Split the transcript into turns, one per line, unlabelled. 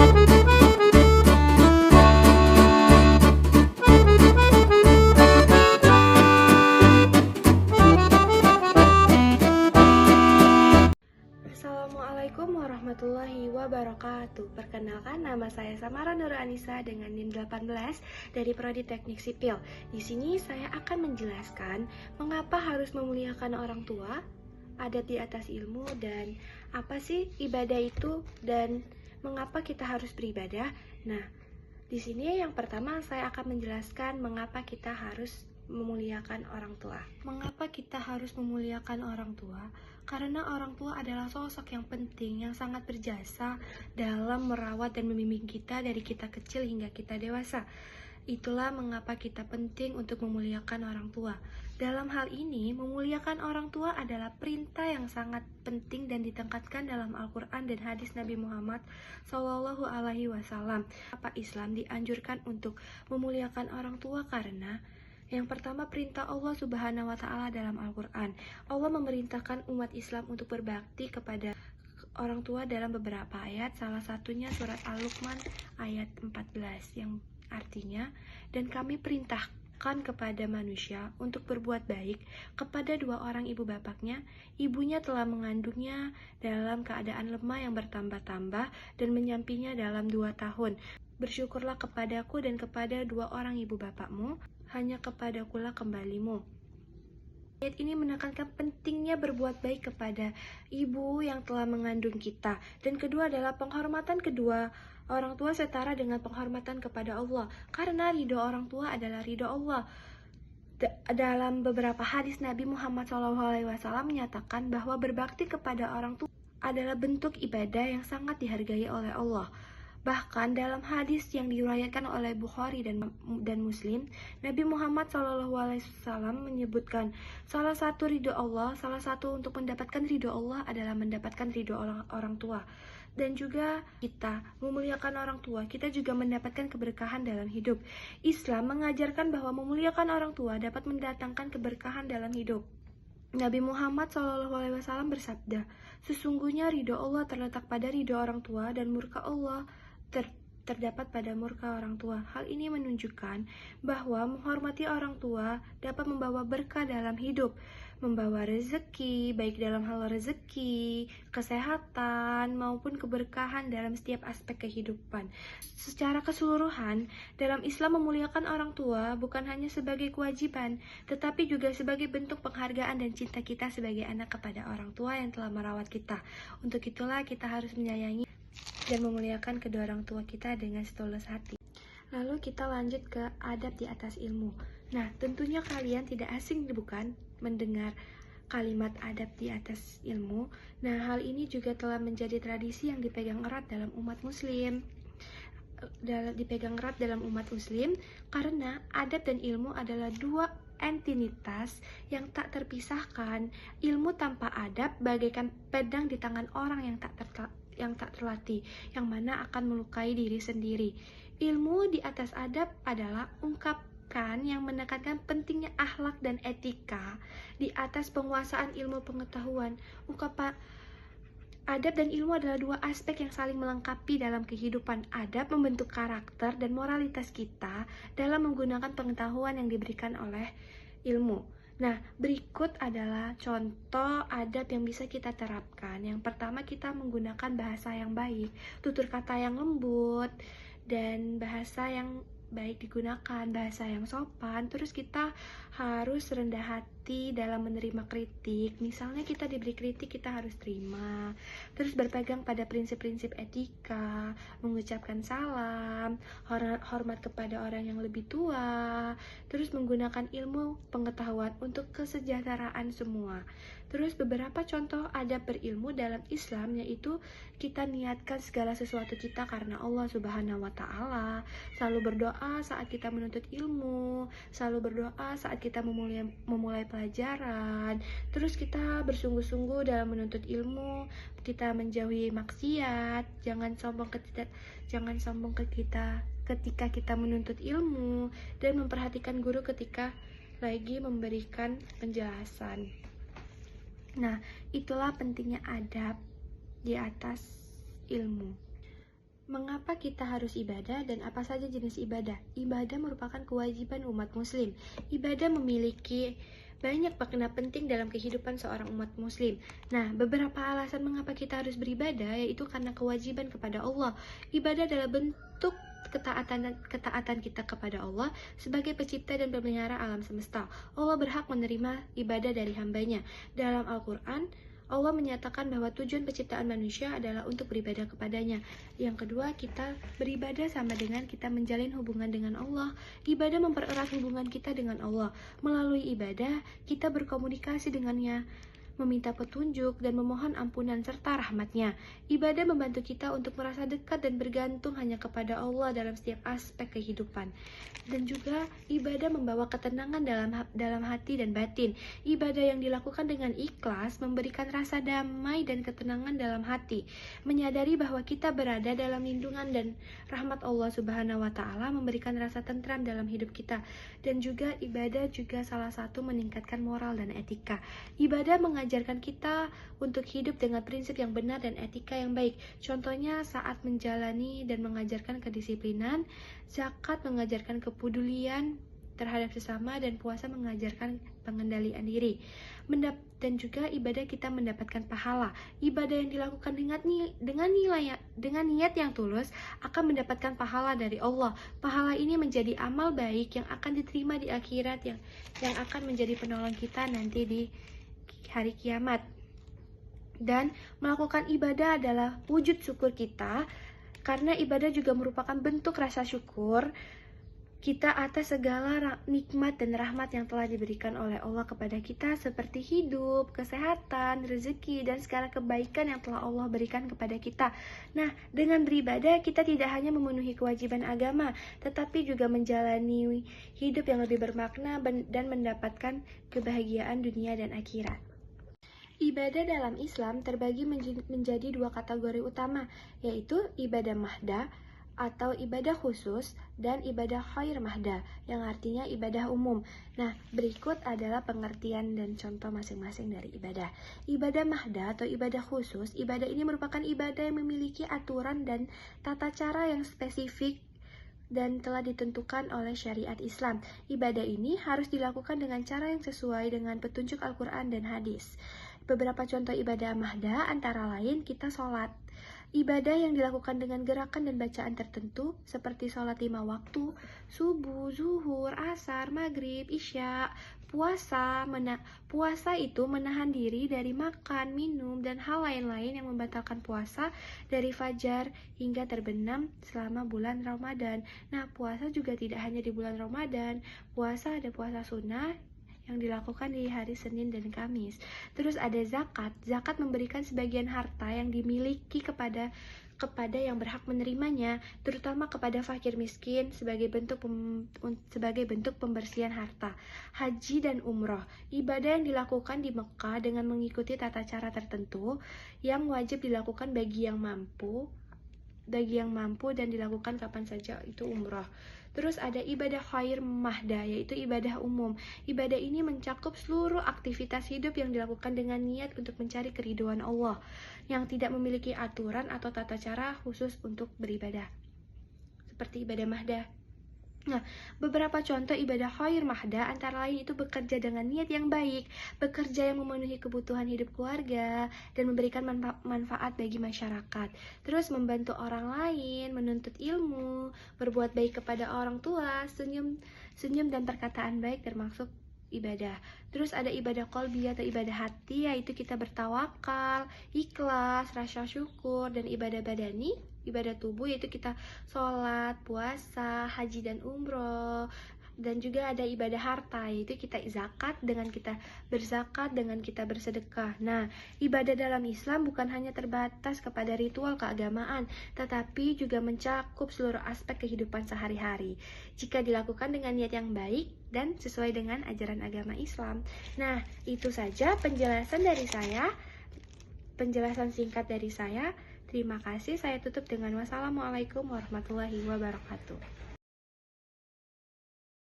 Assalamualaikum warahmatullahi wabarakatuh. Perkenalkan, nama saya Samara Nur Anissa dengan NIM 18 dari Prodi Teknik Sipil. Di sini saya akan menjelaskan mengapa harus memuliakan orang tua, adat di atas ilmu, dan apa sih ibadah itu dan mengapa kita harus beribadah. Nah, di sini yang pertama saya akan menjelaskan mengapa kita harus memuliakan orang tua. Mengapa kita harus memuliakan orang tua? Karena orang tua adalah sosok yang penting, yang sangat berjasa dalam merawat dan membimbing kita dari kita kecil hingga kita dewasa. Itulah mengapa kita penting untuk memuliakan orang tua. Dalam hal ini, memuliakan orang tua adalah perintah yang sangat penting dan ditekankan dalam Al-Quran dan hadis Nabi Muhammad SAW. Apa Islam dianjurkan untuk memuliakan orang tua? Karena yang pertama, perintah Allah Subhanahu wa Ta'ala dalam Al-Quran. Allah memerintahkan umat Islam untuk berbakti kepada orang tua dalam beberapa ayat. Salah satunya surat Al-Luqman ayat 14 yang artinya, dan kami perintahkan kepada manusia untuk berbuat baik kepada dua orang ibu bapaknya. Ibunya telah mengandungnya dalam keadaan lemah yang bertambah-tambah dan menyampinya dalam 2 tahun. Bersyukurlah kepadaku dan kepada dua orang ibu bapakmu, hanya kepadakulah kembalimu. Ayat ini menekankan pentingnya berbuat baik kepada ibu yang telah mengandung kita. Dan kedua adalah penghormatan kedua orang tua setara dengan penghormatan kepada Allah. Karena ridho orang tua adalah ridho Allah. Dalam beberapa hadis Nabi Muhammad SAW menyatakan bahwa berbakti kepada orang tua adalah bentuk ibadah yang sangat dihargai oleh Allah. Bahkan dalam hadis yang diriwayatkan oleh Bukhari dan Muslim, Nabi Muhammad SAW menyebutkan salah satu untuk mendapatkan ridho Allah adalah mendapatkan ridho orang tua. Dan juga kita memuliakan orang tua, kita juga mendapatkan keberkahan dalam hidup. Islam mengajarkan bahwa memuliakan orang tua dapat mendatangkan keberkahan dalam hidup. Nabi Muhammad SAW bersabda, sesungguhnya ridho Allah terletak pada ridho orang tua dan murka Allah terdapat pada murka orang tua. Hal ini menunjukkan bahwa menghormati orang tua dapat membawa berkah dalam hidup, membawa rezeki, baik dalam hal rezeki, kesehatan, maupun keberkahan dalam setiap aspek kehidupan. Secara keseluruhan, dalam Islam memuliakan orang tua bukan hanya sebagai kewajiban, tetapi juga sebagai bentuk penghargaan dan cinta kita sebagai anak kepada orang tua yang telah merawat kita. Untuk itulah kita harus menyayangi dan memuliakan kedua orang tua kita dengan setulus hati. Lalu kita lanjut ke adab di atas ilmu. Nah, tentunya kalian tidak asing bukan mendengar kalimat adab di atas ilmu. Nah, hal ini juga telah menjadi tradisi yang dipegang erat dalam umat muslim. Karena adab dan ilmu adalah dua entitas yang tak terpisahkan. Ilmu tanpa adab bagaikan pedang di tangan orang yang tak terlatih, yang mana akan melukai diri sendiri. Ilmu di atas adab adalah ungkapan yang menekankan pentingnya akhlak dan etika di atas penguasaan ilmu pengetahuan. Ungkapan adab dan ilmu adalah dua aspek yang saling melengkapi dalam kehidupan. Adab membentuk karakter dan moralitas kita dalam menggunakan pengetahuan yang diberikan oleh ilmu. Nah, berikut adalah contoh adab yang bisa kita terapkan. Yang pertama, kita menggunakan bahasa yang baik, tutur kata yang lembut, dan bahasa yang baik digunakan, bahasa yang sopan. Terus kita harus rendah hati dalam menerima kritik. Misalnya kita diberi kritik, kita harus terima. Terus berpegang pada prinsip-prinsip etika, mengucapkan salam, hormat kepada orang yang lebih tua. Terus menggunakan ilmu pengetahuan untuk kesejahteraan semua. Terus beberapa contoh adab berilmu dalam Islam, yaitu kita niatkan segala sesuatu kita karena Allah Subhanahu wa Ta'ala, selalu berdoa saat kita menuntut ilmu, selalu berdoa saat kita memulai pelajaran. Terus kita bersungguh-sungguh dalam menuntut ilmu, kita menjauhi maksiat, jangan sombong ketika kita menuntut ilmu, dan memperhatikan guru ketika lagi memberikan penjelasan. Nah, itulah pentingnya adab di atas ilmu. Mengapa kita harus ibadah dan apa saja jenis ibadah? Ibadah merupakan kewajiban umat muslim. Ibadah memiliki banyak makna penting dalam kehidupan seorang umat muslim. Nah, beberapa alasan mengapa kita harus beribadah yaitu karena kewajiban kepada Allah. Ibadah adalah bentuk ketaatan kita kepada Allah sebagai pencipta dan pemelihara alam semesta. Allah berhak menerima ibadah dari hambanya. Dalam Al-Quran, Allah menyatakan bahwa tujuan penciptaan manusia adalah untuk beribadah kepadanya. Yang kedua, kita beribadah sama dengan kita menjalin hubungan dengan Allah. Ibadah mempererat hubungan kita dengan Allah. Melalui ibadah, kita berkomunikasi dengannya, meminta petunjuk dan memohon ampunan serta rahmatnya. Ibadah membantu kita untuk merasa dekat dan bergantung hanya kepada Allah dalam setiap aspek kehidupan. Dan juga ibadah membawa ketenangan dalam hati dan batin. Ibadah yang dilakukan dengan ikhlas memberikan rasa damai dan ketenangan dalam hati. Menyadari bahwa kita berada dalam lindungan dan rahmat Allah Subhanahu wa Ta'ala memberikan rasa tentram dalam hidup kita. Dan juga ibadah juga salah satu meningkatkan moral dan etika. Ibadah mengajarkan kita untuk hidup dengan prinsip yang benar dan etika yang baik. Contohnya saat menjalani dan mengajarkan kedisiplinan, zakat mengajarkan kepedulian terhadap sesama, dan puasa mengajarkan pengendalian diri. Dan juga ibadah kita mendapatkan pahala. Ibadah yang dilakukan dengan niat yang tulus akan mendapatkan pahala dari Allah. Pahala ini menjadi amal baik yang akan diterima di akhirat, yang akan menjadi penolong kita nanti di hari kiamat. Dan melakukan ibadah adalah wujud syukur kita, karena ibadah juga merupakan bentuk rasa syukur kita atas segala nikmat dan rahmat yang telah diberikan oleh Allah kepada kita, seperti hidup, kesehatan, rezeki, dan segala kebaikan yang telah Allah berikan kepada kita. Nah, dengan beribadah kita tidak hanya memenuhi kewajiban agama, tetapi juga menjalani hidup yang lebih bermakna dan mendapatkan kebahagiaan dunia dan akhirat. Ibadah dalam Islam terbagi menjadi dua kategori utama, yaitu ibadah mahdah atau ibadah khusus dan ibadah khair mahdah, yang artinya ibadah umum. Nah, berikut adalah pengertian dan contoh masing-masing dari ibadah. Ibadah mahdah atau ibadah khusus, ibadah ini merupakan ibadah yang memiliki aturan dan tata cara yang spesifik dan telah ditentukan oleh syariat Islam. Ibadah ini harus dilakukan dengan cara yang sesuai dengan petunjuk Al-Quran dan hadis. Beberapa contoh ibadah mahdah antara lain kita sholat. Ibadah yang dilakukan dengan gerakan dan bacaan tertentu seperti sholat 5 waktu, subuh, zuhur, asar, maghrib, isya. Puasa itu menahan diri dari makan, minum, dan hal lain-lain yang membatalkan puasa dari fajar hingga terbenam selama bulan Ramadan. Nah, puasa juga tidak hanya di bulan Ramadan. Ada puasa sunnah yang dilakukan di hari Senin dan Kamis. Terus ada zakat. Zakat memberikan sebagian harta yang dimiliki kepada yang berhak menerimanya, terutama kepada fakir miskin sebagai bentuk pembersihan harta. Haji dan umroh, ibadah yang dilakukan di Mekah dengan mengikuti tata cara tertentu yang wajib dilakukan bagi yang mampu dan dilakukan kapan saja, itu umroh. Terus ada ibadah khair mahdah, yaitu ibadah umum. Ibadah ini mencakup seluruh aktivitas hidup yang dilakukan dengan niat untuk mencari keridhaan Allah, yang tidak memiliki aturan atau tata cara khusus untuk beribadah, seperti ibadah mahdah. Nah, beberapa contoh ibadah khair mahdah antara lain itu bekerja dengan niat yang baik, bekerja yang memenuhi kebutuhan hidup keluarga, dan memberikan manfaat bagi masyarakat. Terus membantu orang lain, menuntut ilmu, berbuat baik kepada orang tua, senyum dan perkataan baik termasuk ibadah. Terus ada ibadah qalbi atau ibadah hati, yaitu kita bertawakal, ikhlas, rasa syukur, dan ibadah badani, ibadah tubuh, yaitu kita sholat, puasa, haji dan umroh. Dan juga ada ibadah harta, yaitu kita zakat dengan kita berzakat, dengan kita bersedekah. Nah, ibadah dalam Islam bukan hanya terbatas kepada ritual keagamaan, tetapi juga mencakup seluruh aspek kehidupan sehari-hari jika dilakukan dengan niat yang baik dan sesuai dengan ajaran agama Islam. Nah, itu saja penjelasan singkat dari saya. Terima kasih, saya tutup dengan wassalamualaikum warahmatullahi wabarakatuh.